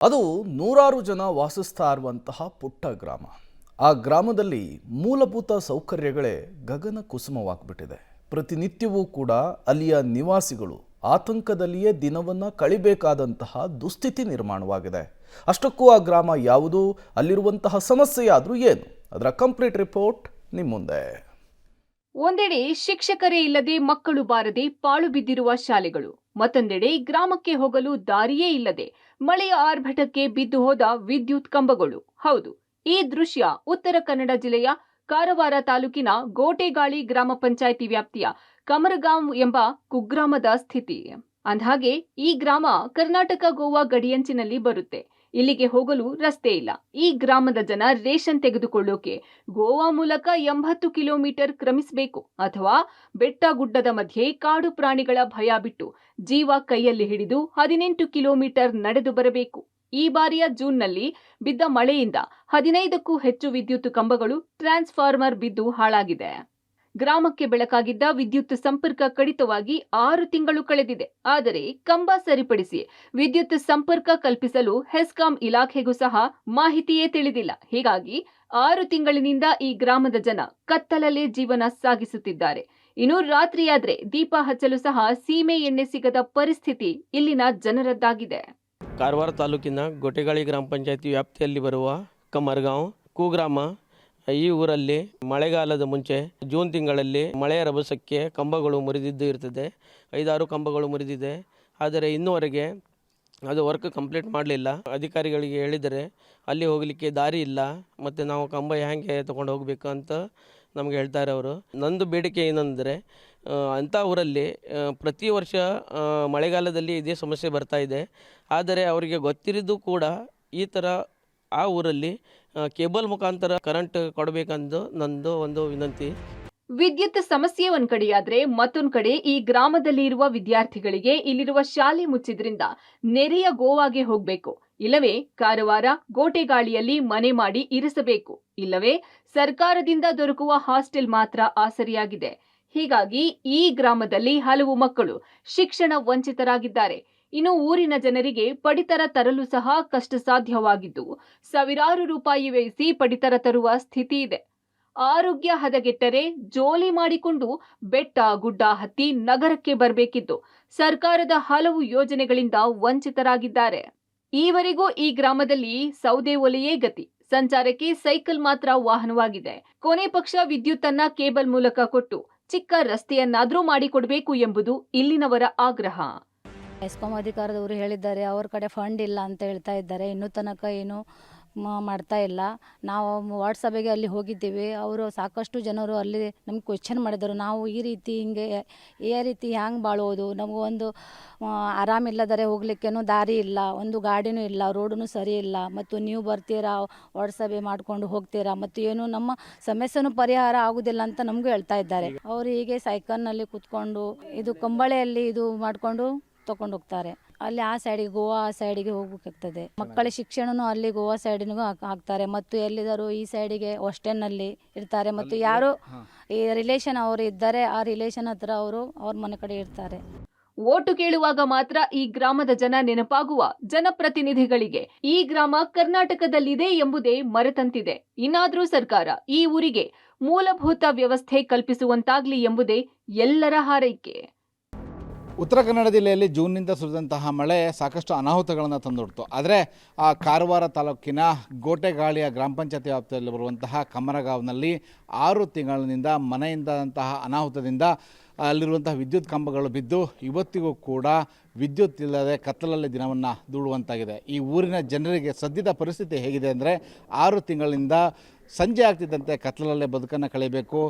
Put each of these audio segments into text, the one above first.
ಅದು ನೂರಾರು ಜನ ವಾಸಿಸ್ತಾ ಇರುವಂತಹ ಪುಟ್ಟ ಗ್ರಾಮ. ಆ ಗ್ರಾಮದಲ್ಲಿ ಮೂಲಭೂತ ಸೌಕರ್ಯಗಳೇ ಗಗನ ಕುಸುಮವಾಗ್ಬಿಟ್ಟಿದೆ. ಪ್ರತಿನಿತ್ಯವೂ ಕೂಡ ಅಲ್ಲಿಯ ನಿವಾಸಿಗಳು ಆತಂಕದಲ್ಲಿಯೇ ದಿನವನ್ನು ಕಳಿಬೇಕಾದಂತಹ ದುಸ್ಥಿತಿ ನಿರ್ಮಾಣವಾಗಿದೆ. ಅಷ್ಟಕ್ಕೂ ಆ ಗ್ರಾಮ ಯಾವುದು, ಅಲ್ಲಿರುವಂತಹ ಸಮಸ್ಯೆಯಾದರೂ ಏನು, ಅದರ ಕಂಪ್ಲೀಟ್ ರಿಪೋರ್ಟ್ ನಿಮ್ಮ ಮುಂದೆ. ಒಂದೆಡೆ ಶಿಕ್ಷಕರೇ ಇಲ್ಲದೆ ಮಕ್ಕಳು ಬಾರದೆ ಪಾಳು ಬಿದ್ದಿರುವ ಶಾಲೆಗಳು, ಮತ್ತೊಂದೆಡೆ ಗ್ರಾಮಕ್ಕೆ ಹೋಗಲು ದಾರಿಯೇ ಇಲ್ಲದೆ ಮಳೆಯ ಆರ್ಭಟಕ್ಕೆ ಬಿದ್ದು ಹೋದ ವಿದ್ಯುತ್ ಕಂಬಗಳು. ಹೌದು, ಈ ದೃಶ್ಯ ಉತ್ತರ ಕನ್ನಡ ಜಿಲ್ಲೆಯ ಕಾರವಾರ ತಾಲೂಕಿನ ಗೋಟೆಗಾಳಿ ಗ್ರಾಮ ಪಂಚಾಯಿತಿ ವ್ಯಾಪ್ತಿಯ ಕಮರಗಾಂವ್ ಎಂಬ ಕುಗ್ರಾಮದ ಸ್ಥಿತಿ. ಅಂದಹಾಗೆ ಈ ಗ್ರಾಮ ಕರ್ನಾಟಕ ಗೋವಾ ಗಡಿಯಂಚಿನಲ್ಲಿ ಬರುತ್ತೆ. ಇಲ್ಲಿಗೆ ಹೋಗಲು ರಸ್ತೆ ಇಲ್ಲ. ಈ ಗ್ರಾಮದ ಜನ ರೇಷನ್ ತೆಗೆದುಕೊಳ್ಳೋಕೆ ಗೋವಾ ಮೂಲಕ 80 ಕಿಲೋಮೀಟರ್ ಕ್ರಮಿಸಬೇಕು, ಅಥವಾ ಬೆಟ್ಟ ಗುಡ್ಡದ ಮಧ್ಯೆ ಕಾಡು ಪ್ರಾಣಿಗಳ ಭಯ ಬಿಟ್ಟು ಜೀವ ಕೈಯಲ್ಲಿ ಹಿಡಿದು 18 ಕಿಲೋಮೀಟರ್ ನಡೆದು ಬರಬೇಕು. ಈ ಬಾರಿಯ ಜೂನ್ನಲ್ಲಿ ಬಿದ್ದ ಮಳೆಯಿಂದ 15ಕ್ಕೂ ಹೆಚ್ಚು ವಿದ್ಯುತ್ ಕಂಬಗಳು, ಟ್ರಾನ್ಸ್ಫಾರ್ಮರ್ ಬಿದ್ದು ಹಾಳಾಗಿದೆ. ಗ್ರಾಮಕ್ಕೆ ಬೆಳಕಾಗಿದ್ದ ವಿದ್ಯುತ್ ಸಂಪರ್ಕ ಕಡಿತವಾಗಿ 6 ತಿಂಗಳು ಕಳೆದಿದೆ. ಆದರೆ ಕಂಬ ಸರಿಪಡಿಸಿ ವಿದ್ಯುತ್ ಸಂಪರ್ಕ ಕಲ್ಪಿಸಲು ಹೆಸ್ಕಾಂ ಇಲಾಖೆಗೂ ಸಹ ಮಾಹಿತಿಯೇ ತಿಳಿದಿಲ್ಲ. ಹೀಗಾಗಿ 6 ತಿಂಗಳಿನಿಂದ ಈ ಗ್ರಾಮದ ಜನ ಕತ್ತಲಲ್ಲೇ ಜೀವನ ಸಾಗಿಸುತ್ತಿದ್ದಾರೆ. ಇನ್ನು ರಾತ್ರಿಯಾದ್ರೆ ದೀಪ ಹಚ್ಚಲು ಸಹ ಸೀಮೆ ಎಣ್ಣೆ ಸಿಗದ ಪರಿಸ್ಥಿತಿ ಇಲ್ಲಿನ ಜನರದ್ದಾಗಿದೆ. ಕಾರವಾರ ತಾಲೂಕಿನ ಗೋಟೆಗಾಳಿ ಗ್ರಾಮ ಪಂಚಾಯತಿ ವ್ಯಾಪ್ತಿಯಲ್ಲಿ ಬರುವ ಕಮರ್ಗಾಂವ್ ಕುಗ್ರಾಮ, ಈ ಊರಲ್ಲಿ ಮಳೆಗಾಲದ ಮುಂಚೆ ಜೂನ್ ತಿಂಗಳಲ್ಲಿ ಮಳೆಯ ರಭಸಕ್ಕೆ ಕಂಬಗಳು ಮುರಿದಿದ್ದು ಇರ್ತದೆ. 5-6 ಕಂಬಗಳು ಮುರಿದಿದೆ. ಆದರೆ ಇನ್ನೂವರೆಗೆ ಅದು ವರ್ಕ್ ಕಂಪ್ಲೀಟ್ ಮಾಡಲಿಲ್ಲ. ಅಧಿಕಾರಿಗಳಿಗೆ ಹೇಳಿದರೆ ಅಲ್ಲಿ ಹೋಗಲಿಕ್ಕೆ ದಾರಿ ಇಲ್ಲ, ಮತ್ತು ನಾವು ಕಂಬ ಹೇಗೆ ತೊಗೊಂಡು ಹೋಗಬೇಕು ಅಂತ ನಮಗೆ ಹೇಳ್ತಾರೆ ಅವರು. ನಂದು ಬೇಡಿಕೆ ಏನಂದರೆ, ಅಂಥ ಊರಲ್ಲಿ ಪ್ರತಿ ವರ್ಷ ಮಳೆಗಾಲದಲ್ಲಿ ಇದೇ ಸಮಸ್ಯೆ ಬರ್ತಾ ಇದೆ. ಆದರೆ ಅವರಿಗೆ ಗೊತ್ತಿರೋದು ಕೂಡ ಈ ಥರ ಆ ಊರಲ್ಲಿ ಕೇಬಲ್ ಮುಖಾಂತರ ಕರೆಂಟ್ ಕೊಡಬೇಕಂದು ನಂದು ಒಂದು ವಿನಂತಿ. ವಿದ್ಯುತ್ ಸಮಸ್ಯೆ ಒಂದ್ ಕಡೆಯಾದ್ರೆ, ಮತ್ತೊಂದ್ ಕಡೆ ಈ ಗ್ರಾಮದಲ್ಲಿ ಇರುವ ವಿದ್ಯಾರ್ಥಿಗಳಿಗೆ ಇಲ್ಲಿರುವ ಶಾಲೆ ಮುಚ್ಚಿದ್ರಿಂದ ನೆರೆಯ ಗೋವಾಗೆ ಹೋಗ್ಬೇಕು, ಇಲ್ಲವೇ ಕಾರವಾರ ಗೋಟೆಗಾಳಿಯಲ್ಲಿ ಮನೆ ಮಾಡಿ ಇರಿಸಬೇಕು, ಇಲ್ಲವೇ ಸರ್ಕಾರದಿಂದ ದೊರಕುವ ಹಾಸ್ಟೆಲ್ ಮಾತ್ರ ಆಸರಿಯಾಗಿದೆ. ಹೀಗಾಗಿ ಈ ಗ್ರಾಮದಲ್ಲಿ ಹಲವು ಮಕ್ಕಳು ಶಿಕ್ಷಣ ವಂಚಿತರಾಗಿದ್ದಾರೆ. ಇನ್ನು ಊರಿನ ಜನರಿಗೆ ಪಡಿತರ ತರಲು ಸಹ ಕಷ್ಟ ಸಾಧ್ಯವಾಗಿದ್ದು, ಸಾವಿರಾರು ರೂಪಾಯಿ ವ್ಯಯಿಸಿ ಪಡಿತರ ತರುವ ಸ್ಥಿತಿ ಇದೆ. ಆರೋಗ್ಯ ಹದಗೆಟ್ಟರೆ ಜೋಲಿ ಮಾಡಿಕೊಂಡು ಬೆಟ್ಟ ಗುಡ್ಡ ಹತ್ತಿ ನಗರಕ್ಕೆ ಬರಬೇಕಿದ್ದು, ಸರ್ಕಾರದ ಹಲವು ಯೋಜನೆಗಳಿಂದ ವಂಚಿತರಾಗಿದ್ದಾರೆ. ಈವರೆಗೂ ಈ ಗ್ರಾಮದಲ್ಲಿ ಸೌದೆ ಒಲೆಯೇ ಗತಿ. ಸಂಚಾರಕ್ಕೆ ಸೈಕಲ್ ಮಾತ್ರ ವಾಹನವಾಗಿದೆ. ಕೊನೆ ಪಕ್ಷ ವಿದ್ಯುತ್ ಅನ್ನ ಕೇಬಲ್ ಮೂಲಕ ಕೊಟ್ಟು ಚಿಕ್ಕ ರಸ್ತೆಯನ್ನಾದ್ರೂ ಮಾಡಿಕೊಡಬೇಕು ಎಂಬುದು ಇಲ್ಲಿನವರ ಆಗ್ರಹ. ಹೆಸ್ಕಾಂ ಅಧಿಕಾರದವರು ಹೇಳಿದ್ದಾರೆ, ಅವ್ರ ಕಡೆ ಫಂಡ್ ಇಲ್ಲ ಅಂತ ಹೇಳ್ತಾ ಇದ್ದಾರೆ. ಇನ್ನೂ ತನಕ ಏನು ಮಾಡ್ತಾ ಇಲ್ಲ. ನಾವು ವಾಟ್ಸಪ್ಪಿಗೆ ಅಲ್ಲಿ ಹೋಗಿದ್ದೀವಿ. ಅವರು ಸಾಕಷ್ಟು ಜನರು ಅಲ್ಲಿ ನಮ್ಗೆ ಕ್ವೆಶ್ಚನ್ ಮಾಡಿದರು, ನಾವು ಈ ರೀತಿ ಹಿಂಗೆ ಹ್ಯಾಂಗೆ ಬಾಳೋದು, ನಮಗೂ ಒಂದು ಆರಾಮಿಲ್ಲದರೆ ಹೋಗ್ಲಿಕ್ಕೇನು ದಾರಿ ಇಲ್ಲ, ಒಂದು ಗಾಡಿನೂ ಇಲ್ಲ, ರೋಡೂ ಸರಿ ಇಲ್ಲ, ಮತ್ತು ನೀವು ಬರ್ತೀರಾ ವಾಟ್ಸಪ್ಪೇ ಮಾಡ್ಕೊಂಡು ಹೋಗ್ತೀರಾ, ಮತ್ತು ಏನು ನಮ್ಮ ಸಮಸ್ಯೆನೂ ಪರಿಹಾರ ಆಗೋದಿಲ್ಲ ಅಂತ ನಮಗೂ ಹೇಳ್ತಾ ಇದ್ದಾರೆ. ಅವರು ಹೀಗೆ ಸೈಕಲ್ನಲ್ಲಿ ಕೂತ್ಕೊಂಡು ಇದು ಕಂಬಳೆಯಲ್ಲಿ ಇದು ಮಾಡಿಕೊಂಡು ತಗೊಂಡು ಹೋಗ್ತಾರೆ. ಅಲ್ಲಿ ಆ ಸೈಡಿಗೆ ಗೋವಾ ಸೈಡಿಗೆ ಹೋಗ್ಬೇಕಾಗ್ತದೆ. ಮಕ್ಕಳ ಶಿಕ್ಷಣನೂ ಅಲ್ಲಿ ಗೋವಾ ಸೈಡಿನಿಗೂ ಹಾಕ್ತಾರೆ, ಮತ್ತು ಎಲ್ಲಿದರೂ ಈ ಸೈಡಿಗೆ ಹಾಸ್ಟೆಲ್ನಲ್ಲಿ ಇರ್ತಾರೆ. ಮತ್ತು ಯಾರು ಈ ರಿಲೇಷನ್ ಅವರು ಇದ್ದಾರೆ, ಆ ರಿಲೇಷನ್ ಹತ್ರ ಅವರು ಅವ್ರ ಮನೆ ಕಡೆ ಇರ್ತಾರೆ. ಓಟು ಕೇಳುವಾಗ ಮಾತ್ರ ಈ ಗ್ರಾಮದ ಜನ ನೆನಪಾಗುವ ಜನಪ್ರತಿನಿಧಿಗಳಿಗೆ ಈ ಗ್ರಾಮ ಕರ್ನಾಟಕದಲ್ಲಿದೆ ಎಂಬುದೇ ಮರೆತಂತಿದೆ. ಇನ್ನಾದರೂ ಸರ್ಕಾರ ಈ ಊರಿಗೆ ಮೂಲಭೂತ ವ್ಯವಸ್ಥೆ ಕಲ್ಪಿಸುವಂತಾಗ್ಲಿ ಎಂಬುದೇ ಎಲ್ಲರ ಹಾರೈಕೆ. ಉತ್ತರ ಕನ್ನಡ ಜಿಲ್ಲೆಯಲ್ಲಿ ಜೂನ್ನಿಂದ ಸುರಿದಂತಹ ಮಳೆ ಸಾಕಷ್ಟು ಅನಾಹುತಗಳನ್ನು ತಂದೊಡ್ತು. ಆದರೆ ಆ ಕಾರವಾರ ತಾಲೂಕಿನ ಗೋಟೆಗಾಳಿಯ ಗ್ರಾಮ ಪಂಚಾಯತಿ ವ್ಯಾಪ್ತಿಯಲ್ಲಿ ಬರುವಂತಹ ಕಮರಗಾಂವ್ನಲ್ಲಿ 6 ತಿಂಗಳಿನಿಂದ ಮನೆಯಿಂದಂತಹ ಅನಾಹುತದಿಂದ ಅಲ್ಲಿರುವಂತಹ ವಿದ್ಯುತ್ ಕಂಬಗಳು ಬಿದ್ದು ಇವತ್ತಿಗೂ ಕೂಡ ವಿದ್ಯುತ್ ಇಲ್ಲದೆ ಕತ್ತಲಲ್ಲಿ ದಿನವನ್ನು ದೂಡುವಂತಾಗಿದೆ. ಈ ಊರಿನ ಜನರಿಗೆ ಸದ್ಯದ ಪರಿಸ್ಥಿತಿ ಹೇಗಿದೆ ಅಂದರೆ, 6 ತಿಂಗಳಿಂದ ಸಂಜೆ ಆಗ್ತಿದ್ದಂತೆ ಕತ್ತಲಲ್ಲೇ ಬದುಕನ್ನು ಕಳೆಯಬೇಕು.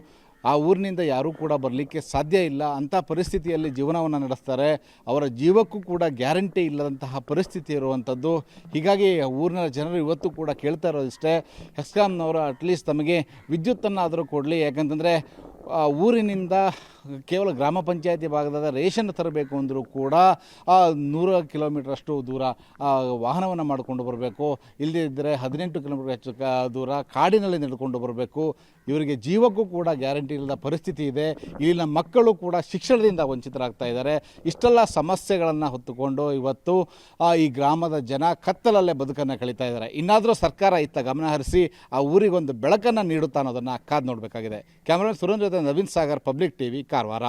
ಆ ಊರಿನಿಂದ ಯಾರೂ ಕೂಡ ಬರಲಿಕ್ಕೆ ಸಾಧ್ಯ ಇಲ್ಲ. ಅಂಥ ಪರಿಸ್ಥಿತಿಯಲ್ಲಿ ಜೀವನವನ್ನು ನಡೆಸ್ತಾರೆ. ಅವರ ಜೀವಕ್ಕೂ ಕೂಡ ಗ್ಯಾರಂಟಿ ಇಲ್ಲದಂತಹ ಪರಿಸ್ಥಿತಿ ಇರುವಂಥದ್ದು. ಹೀಗಾಗಿ ಊರಿನ ಜನರು ಇವತ್ತು ಕೂಡ ಕೇಳ್ತಾ ಇರೋದಿಷ್ಟೇ, ಹೆಸ್ಕಾಂನವರು ಅಟ್ಲೀಸ್ಟ್ ತಮಗೆ ವಿದ್ಯುತ್ತನ್ನು ಆದರೂ ಕೊಡಲಿ. ಯಾಕಂತಂದರೆ ಊರಿನಿಂದ ಕೇವಲ ಗ್ರಾಮ ಪಂಚಾಯತಿ ಭಾಗದ ರೇಷನ್ ತರಬೇಕು ಅಂದರೂ ಕೂಡ 100 ಕಿಲೋಮೀಟ್ರಷ್ಟು ದೂರ ವಾಹನವನ್ನು ಮಾಡಿಕೊಂಡು ಬರಬೇಕು. ಇಲ್ಲದೇ ಇದ್ದರೆ 18 ಕಿಲೋಮೀಟರ್ ಹೆಚ್ಚು ದೂರ ಕಾಡಿನಲ್ಲಿ ನಡೆದುಕೊಂಡು ಬರಬೇಕು. ಇವರಿಗೆ ಜೀವಕ್ಕೂ ಕೂಡ ಗ್ಯಾರಂಟಿ ಇಲ್ಲದ ಪರಿಸ್ಥಿತಿ ಇದೆ. ಇಲ್ಲಿನ ಮಕ್ಕಳು ಕೂಡ ಶಿಕ್ಷಣದಿಂದ ವಂಚಿತರಾಗ್ತಾ ಇದ್ದಾರೆ. ಇಷ್ಟೆಲ್ಲ ಸಮಸ್ಯೆಗಳನ್ನು ಹೊತ್ತುಕೊಂಡು ಇವತ್ತು ಈ ಗ್ರಾಮದ ಜನ ಕತ್ತಲಲ್ಲೇ ಬದುಕನ್ನು ಕಳೀತಾ ಇದ್ದಾರೆ. ಇನ್ನಾದರೂ ಸರ್ಕಾರ ಇತ್ತ ಗಮನ ಹರಿಸಿ ಆ ಊರಿಗೊಂದು ಬೆಳಕನ್ನು ನೀಡುತ್ತಾ ಅನ್ನೋದನ್ನು ಕಾದು ನೋಡಬೇಕಾಗಿದೆ. ಕ್ಯಾಮರಾಮನ್ ಸುರೇಂದ್ರ ಜೊತೆ ನವೀನ್ ಸಾಗರ್, ಪಬ್ಲಿಕ್ ಟಿವಿ, ಕಾರವಾರ.